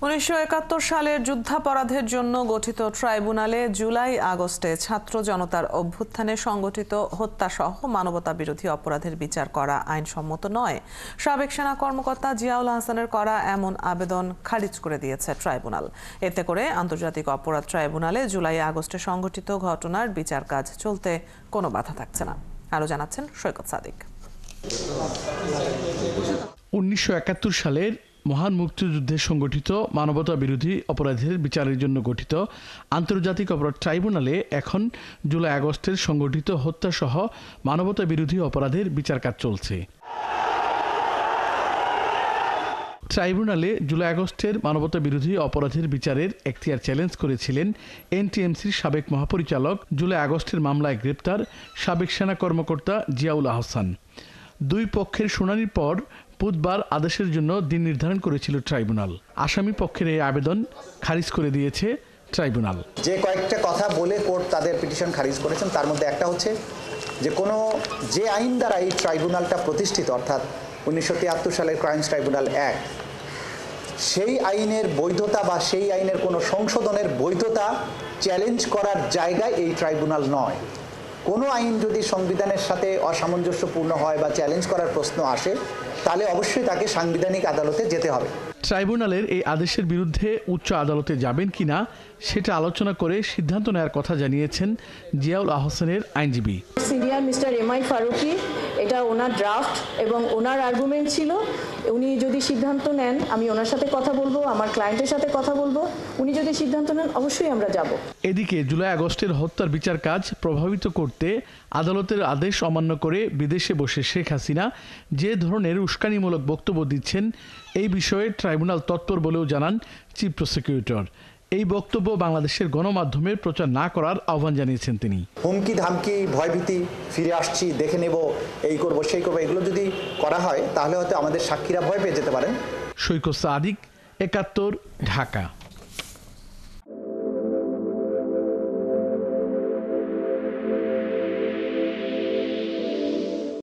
1971 সালের যুদ্ধাপরাধের জন্য গঠিত ট্রাইব্যুনালে জুলাই আগস্টে ছাত্র জনতার অভ্যুত্থানে সংগঠিত হত্যাসহ মানবতাবিরোধী অপরাধের বিচার করা আইনসম্মত নয়। সাবেক সেনা কর্মকর্তা জিয়াউল হাসানের করা এমন আবেদন খারিজ করে দিয়েছে ট্রাইব্যুনাল। এতে করে আন্তর্জাতিক অপরাধ ট্রাইব্যুনালে জুলাই আগস্টে সংগঠিত ঘটনার বিচার কাজ চলতে কোনো বাধা থাকছে না। আরও জানাচ্ছেন সৈকত সাদিক। 1971 সালের মহান মুক্তিযুদ্ধে সংগঠিত মানবতা বিরোধী অপরাধের বিচারের জন্য গঠিত আন্তর্জাতিক অপরাধ ট্রাইব্যুনালে এখন জুলাই আগস্টের সংগঠিত হত্যাসহ মানবতা বিরোধী অপরাধের বিচার কাজ চলছে। ট্রাইব্যুনালে জুলাই আগস্টের মানবতা বিরোধী অপরাধের বিচারের এখতিয়ার চ্যালেঞ্জ করেছিলেন এনটিএমসির সাবেক মহাপরিচালক, জুলাই আগস্টের মামলায় গ্রেপ্তার সাবেক সেনা কর্মকর্তা জিয়াউল আহসান। দুই পক্ষের শুনানির পর বুধবার আদেশের জন্য দিন নির্ধারণ করেছিল ট্রাইব্যুনাল। আসামি পক্ষের এই আবেদন খারিজ করে দিয়েছে ট্রাইব্যুনাল। যে কয়েকটা কথা বলে কোর্ট তাদের পিটিশন খারিজ করেছেন, তার মধ্যে একটা হচ্ছে যে আইন দ্বারা এই ট্রাইব্যুনালটা প্রতিষ্ঠিত, অর্থাৎ 1973 সালের ক্রাইমস ট্রাইব্যুনাল অ্যাক্ট, সেই আইনের বৈধতা বা সেই আইনের কোনো সংশোধনের বৈধতা চ্যালেঞ্জ করার জায়গায় এই ট্রাইব্যুনাল নয়। কোনো আইন যদি সংবিধানের সাথে অসামঞ্জস্যপূর্ণ হয় বা চ্যালেঞ্জ করার প্রশ্ন আসে, তাহলে অবশ্যই তাকে সাংবিধানিক আদালতে যেতে হবে। ট্রাইব্যুনালের এই আদেশের বিরুদ্ধে উচ্চ আদালতে যাবেন কিনা সেটা আলোচনা করে সিদ্ধান্ত নেওয়ার কথা জানিয়েছেন জিয়াউল আহসানের আইনজীবী। সিনিয়র মিস্টার এমআই ফারুকি, এটা ওনার ড্রাফট এবং ওনার আর্গুমেন্ট ছিল। উনি যদি সিদ্ধান্ত নেন, আমি ওনার সাথে কথা বলবো, আমার ক্লায়েন্টের সাথে কথা বলবো। উনি যদি সিদ্ধান্ত নেন, অবশ্যই আমরা যাব। এদিকে জুলাই আগস্টের হত্যার বিচার কাজ প্রভাবিত করতে আদালতের আদেশ অমান্য করে বিদেশে বসে শেখ হাসিনা যে ধরনের উস্কানিমূলক বক্তব্য দিচ্ছেন, এই বিষয়ে ট্রাইব্যুনাল তৎপর বলেও জানান চিফ প্রসিকিউটর। এই বক্তব্য বাংলাদেশের গণমাধ্যমে প্রচার না করার আহ্বান জানিয়েছেন তিনি। হুমকি ধামকি, ভয়ভীতি, ফিরে আসছি, দেখে নেব, এই করব সেই করব, এগুলো যদি করা হয় তাহলে হয়তো আমাদের সাক্ষীরা ভয় পেয়ে যেতে পারেন। সৈকত সাদিক, 71, ঢাকা।